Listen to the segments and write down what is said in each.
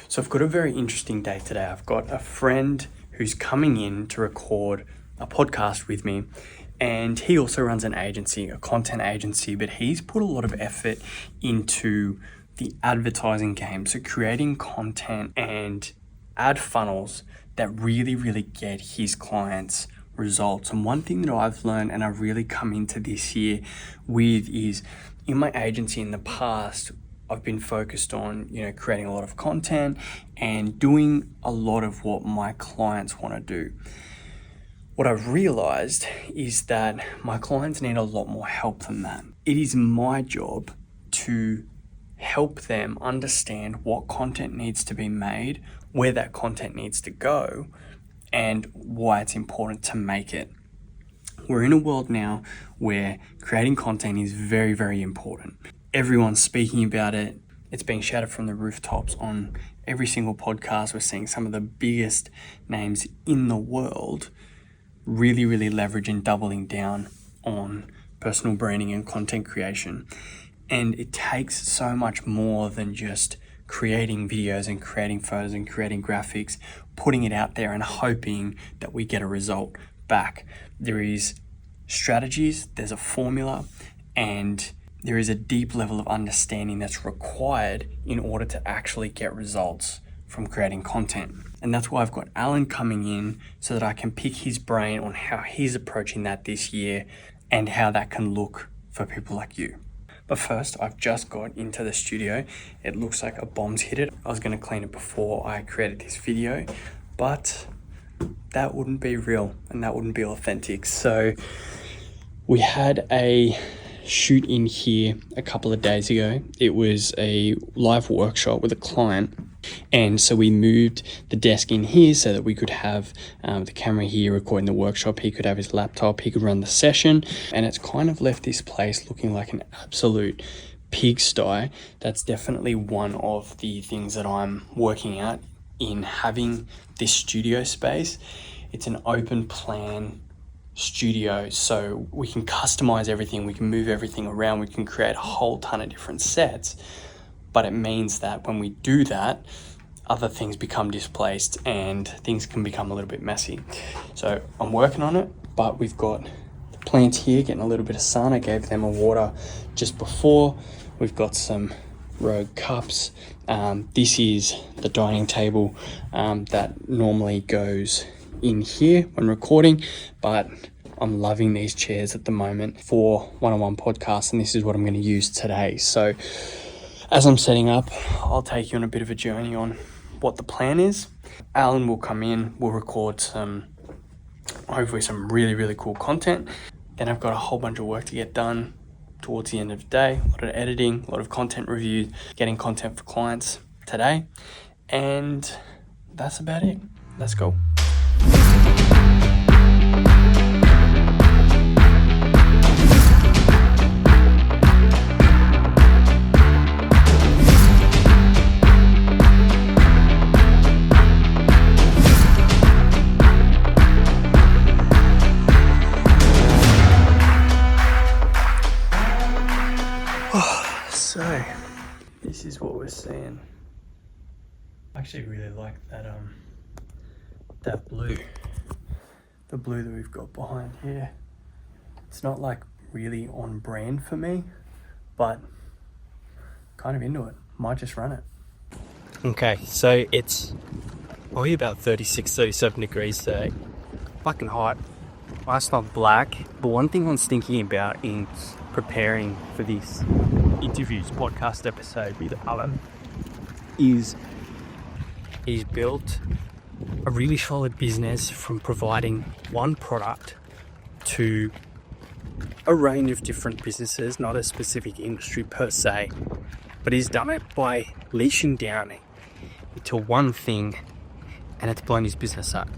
So I've got a very interesting day today. I've got a friend who's coming in to record a podcast with me, and he also runs an agency, a content agency, but he's put a lot of effort into the advertising game. So creating content and ad funnels that really get his clients results. And one thing that I've learned and I've really come into this year with is in my agency in the past, I've been focused on, creating a lot of content and doing a lot of what my clients want to do. What I've realized is that my clients need a lot more help than that. It is my job to help them understand what content needs to be made, where that content needs to go, and why it's important to make it. We're in a world now where creating content is very important. Everyone's speaking about it. It's being shouted from the rooftops on every single podcast. We're seeing some of the biggest names in the world really leverage and doubling down on personal branding and content creation. And it takes so much more than just creating videos and creating photos and creating graphics, putting it out there and hoping that we get a result back. There is strategies, there's a formula, and there is a deep level of understanding that's required in order to actually get results from creating content. And that's why I've got Alan coming in so that I can pick his brain on how he's approaching that this year and how that can look for people like you. But first, I've just got into the studio. It looks like a bomb's hit it. I was going to clean it before I created this video, but that wouldn't be real and that wouldn't be authentic. So we had a shoot in here a couple of days ago. It was a live workshop with a client. And so we moved the desk in here so that we could have the camera here recording the workshop. He could have his laptop, he could run the session. And it's kind of left this place looking like an absolute pigsty. That's definitely one of the things that I'm working at in having this studio space. It's an open plan studio, so we can customize everything, we can move everything around, we can create a whole ton of different sets. But it means that when we do that, other things become displaced and things can become a little bit messy. So I'm working on it, but we've got the plants here getting a little bit of sun. I gave them a water just before. We've got some Rogue cups. This is the dining table that normally goes in here when recording, but I'm loving these chairs at the moment for one-on-one podcasts, and this is what I'm going to use today. So as I'm setting up, I'll take you on a bit of a journey on what the plan is. Alan will come in, we'll record hopefully some really cool content. Then I've got a whole bunch of work to get done towards the end of the day, a lot of editing, a lot of content review, getting content for clients today. And that's about it. Let's go. So this is what we're seeing. I actually really like that blue. The blue that we've got behind here. It's not like really on brand for me, but kind of into it. Might just run it. Okay, so it's probably about 36, 37 degrees today. Fucking hot. Life's not black, but one thing I'm thinking about in preparing for this podcast episode with Alan is he's built a really solid business from providing one product to a range of different businesses, not a specific industry per se, but he's done it by leashing down into one thing, and it's blown his business up.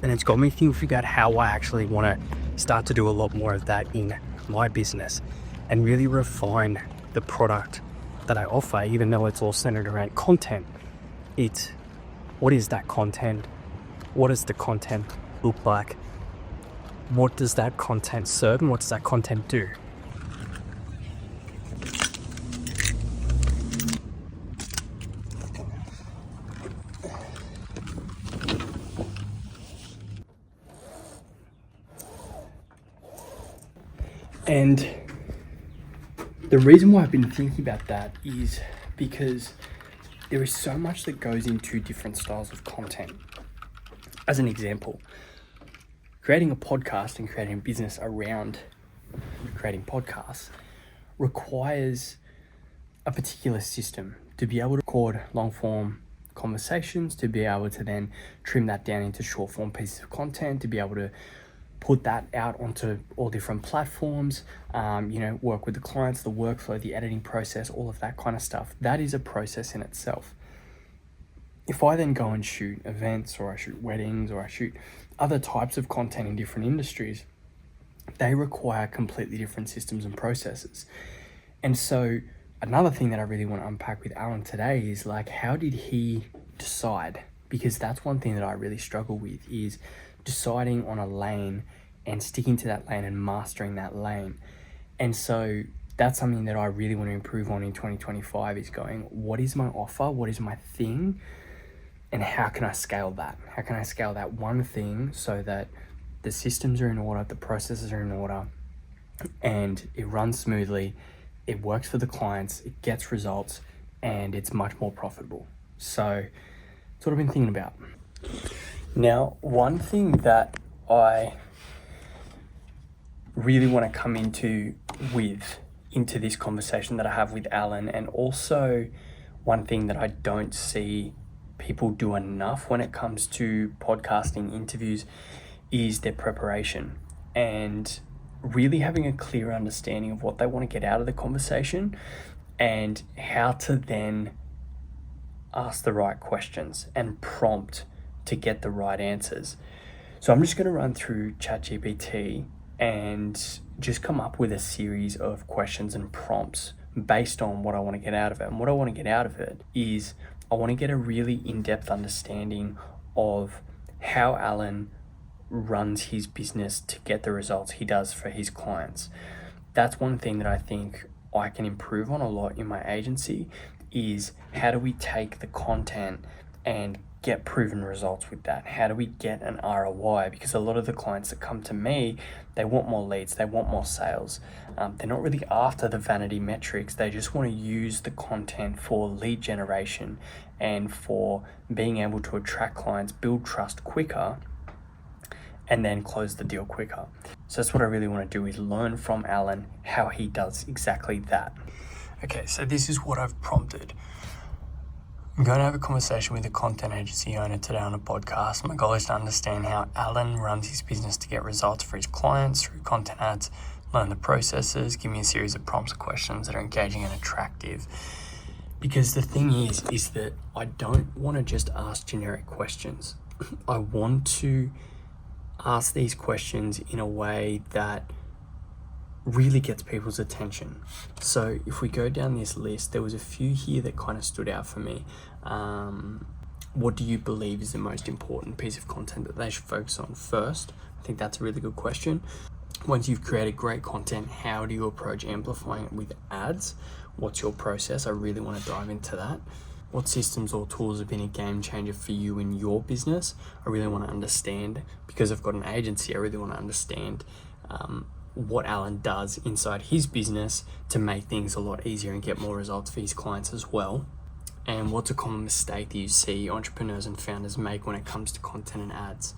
And it's got me thinking about how I actually want to start to do a lot more of that in my business and really refine the product that I offer, even though it's all centered around content. It's what is that content? What does the content look like? What does that content serve and what does that content do? And the reason why I've been thinking about that is because there is so much that goes into different styles of content. As an example, creating a podcast and creating a business around creating podcasts requires a particular system to be able to record long form conversations, to be able to then trim that down into short form pieces of content, to be able to put that out onto all different platforms, work with the clients, the workflow, the editing process, all of that kind of stuff. That is a process in itself. If I then go and shoot events, or I shoot weddings, or I shoot other types of content in different industries, they require completely different systems and processes. And so another thing that I really want to unpack with Alan today is like, how did he decide? Because that's one thing that I really struggle with, is deciding on a lane and sticking to that lane and mastering that lane. And so that's something that I really want to improve on in 2025, is going, what is my offer? What is my thing? And how can I scale that? How can I scale that one thing so that the systems are in order, the processes are in order, and it runs smoothly, it works for the clients, it gets results, and it's much more profitable. So that's what I've been thinking about. Now, one thing that I really want to come into this conversation that I have with Alan, and also one thing that I don't see people do enough when it comes to podcasting interviews, is their preparation, and really having a clear understanding of what they want to get out of the conversation and how to then ask the right questions and prompt to get the right answers. So I'm just going to run through ChatGPT and just come up with a series of questions and prompts based on what I want to get out of it. And what I want to get out of it is, I want to get a really in-depth understanding of how Alan runs his business to get the results he does for his clients. That's one thing that I think I can improve on a lot in my agency, is how do we take the content and get proven results with that? How do we get an ROI? Because a lot of the clients that come to me, they want more leads, they want more sales. They're not really after the vanity metrics. They just want to use the content for lead generation and for being able to attract clients, build trust quicker, and then close the deal quicker. So that's what I really want to do, is learn from Alan how he does exactly that. Okay, so this is what I've prompted. I'm going to have a conversation with a content agency owner today on a podcast. My goal is to understand how Alan runs his business to get results for his clients through content ads, learn the processes, give me a series of prompts and questions that are engaging and attractive. Because the thing is that I don't want to just ask generic questions. I want to ask these questions in a way that really gets people's attention. So if we go down this list, there was a few here that kind of stood out for me. What do you believe is the most important piece of content that they should focus on first? I think that's a really good question. Once you've created great content, how do you approach amplifying it with ads? What's your process? I really want to dive into that. What systems or tools have been a game changer for you in your business? I really want to understand, because I've got an agency, I really want to understand what Alan does inside his business to make things a lot easier and get more results for his clients as well. And what's a common mistake that you see entrepreneurs and founders make when it comes to content and ads?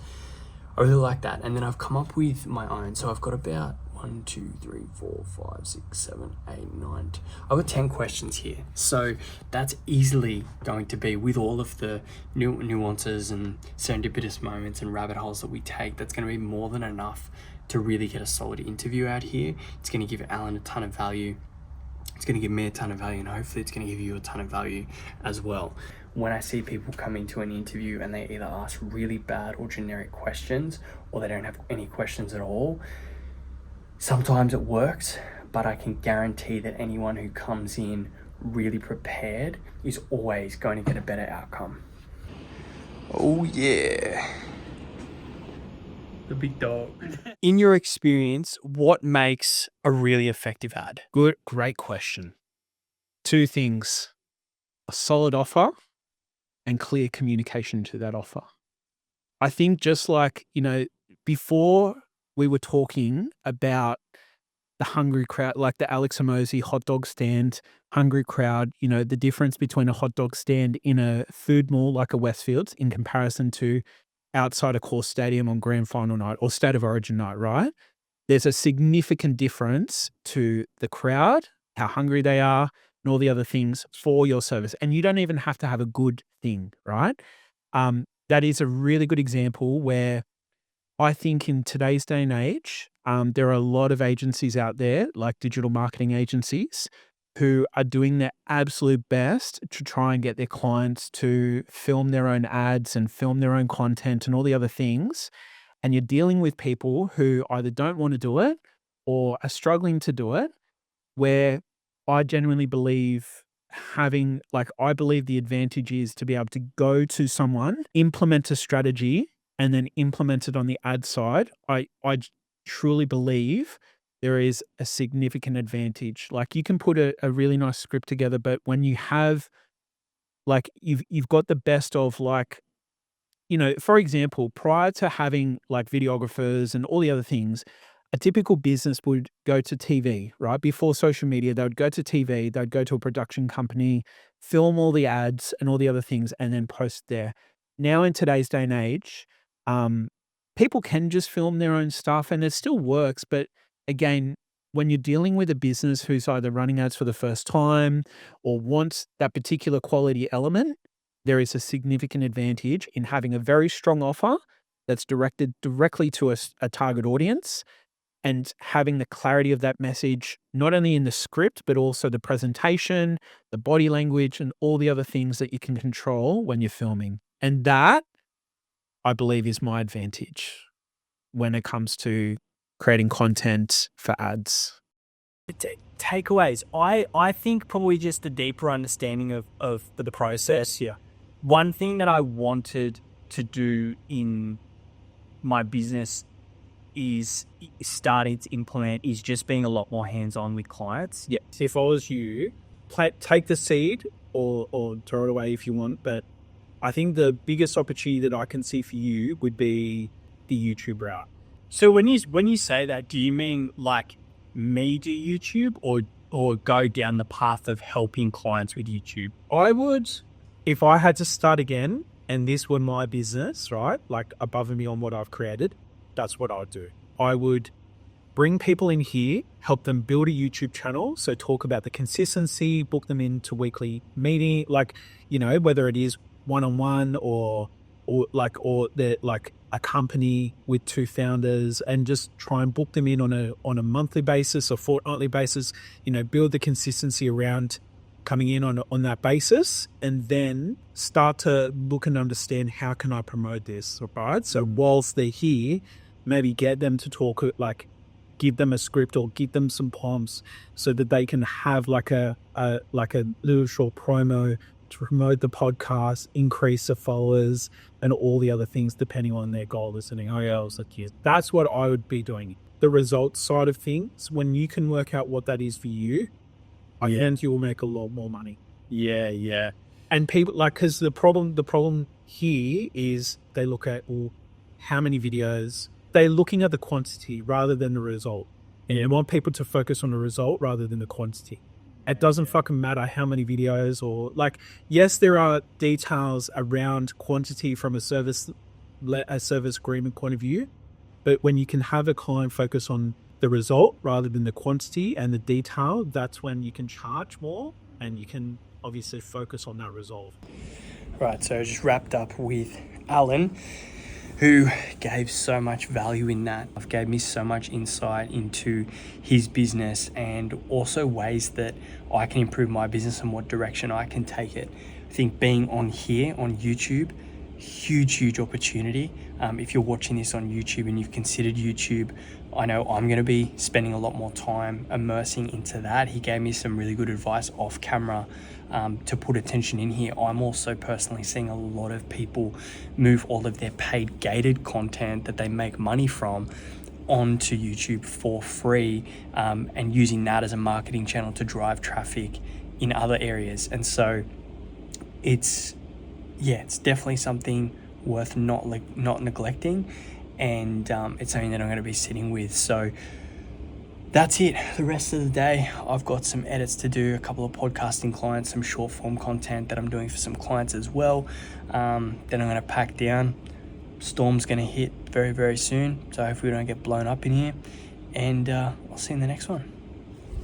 I really like that. And then I've come up with my own. So I've got about 1, 2, 3, 4, 5, 6, 7, 8, 9. I've got 10 questions here. So that's easily going to be, with all of the nuances and serendipitous moments and rabbit holes that we take, that's going to be more than enough to really get a solid interview out here. It's going to give Alan a ton of value. It's going to give me a ton of value, and hopefully it's going to give you a ton of value as well. When I see people come into an interview and they either ask really bad or generic questions, or they don't have any questions at all, sometimes it works, but I can guarantee that anyone who comes in really prepared is always going to get a better outcome. Oh yeah. The big dog. In your experience, what makes a really effective ad? Great question. Two things: a solid offer and clear communication to that offer. I think just like, before we were talking about the hungry crowd, like the Alex Hormozi hot dog stand, hungry crowd, the difference between a hot dog stand in a food mall like a Westfields in comparison to outside a core stadium on grand final night or state of origin night, right? There's a significant difference to the crowd, how hungry they are, and all the other things for your service. And you don't even have to have a good thing, right? That is a really good example where I think in today's day and age, there are a lot of agencies out there, like digital marketing agencies, who are doing their absolute best to try and get their clients to film their own ads and film their own content and all the other things. And you're dealing with people who either don't want to do it or are struggling to do it, where I genuinely believe I believe the advantage is to be able to go to someone, implement a strategy, and then implement it on the ad side. I truly believe there is a significant advantage. Like you can put a really nice script together, but when you have you've got the best of for example, prior to having like videographers and all the other things, a typical business would go to TV, right? Before social media, they would go to TV, they'd go to a production company, film all the ads and all the other things, and then post there. Now in today's day and age, people can just film their own stuff and it still works. But again, when you're dealing with a business who's either running ads for the first time or wants that particular quality element, there is a significant advantage in having a very strong offer that's directed directly to a target audience and having the clarity of that message, not only in the script, but also the presentation, the body language, and all the other things that you can control when you're filming. And that, I believe, is my advantage when it comes to creating content for ads. Takeaways. I think probably just a deeper understanding of the process here. One thing that I wanted to do in my business is starting to implement is just being a lot more hands-on with clients. Yeah. If I was you, take the seed or throw it away if you want. But I think the biggest opportunity that I can see for you would be the YouTube route. So when you say that, do you mean like me do YouTube or go down the path of helping clients with YouTube? I would, if I had to start again and this were my business, right? Like above and beyond what I've created, that's what I would do. I would bring people in here, help them build a YouTube channel. So talk about the consistency, book them into weekly meeting, whether it is one-on-one or they're like a company with two founders, and just try and book them in on a monthly basis or fortnightly basis, build the consistency around coming in on that basis, and then start to look and understand how can I promote this, right? So whilst they're here, maybe get them to talk, give them a script or give them some prompts so that they can have like a little short promo to promote the podcast, increase the followers and all the other things depending on their goal, listening. That's what I would be doing. The results side of things, when you can work out what that is for you, I think you will make a lot more money. Yeah. And people because the problem here is they look at, how many videos. They're looking at the quantity rather than the result. And you want people to focus on the result rather than the quantity. It doesn't fucking matter how many videos or yes, there are details around quantity from a service agreement point of view, but when you can have a client focus on the result rather than the quantity and the detail, that's when you can charge more and you can obviously focus on that result. Right, so I just wrapped up with Alan, who gave so much value in that. Gave me so much insight into his business and also ways that I can improve my business and what direction I can take it. I think being on here on YouTube, huge opportunity. If you're watching this on YouTube and you've considered YouTube, I know I'm going to be spending a lot more time immersing into that. He gave me some really good advice off camera to put attention in here. I'm also personally seeing a lot of people move all of their paid gated content that they make money from onto YouTube for free, and using that as a marketing channel to drive traffic in other areas. And so it's definitely something worth not neglecting, and it's something that I'm going to be sitting with. So that's it. The rest of the day, I've got some edits to do, a couple of podcasting clients, some short form content that I'm doing for some clients as well. Then I'm going to pack down. Storm's going to hit very, very soon. So hopefully we don't get blown up in here. And I'll see you in the next one.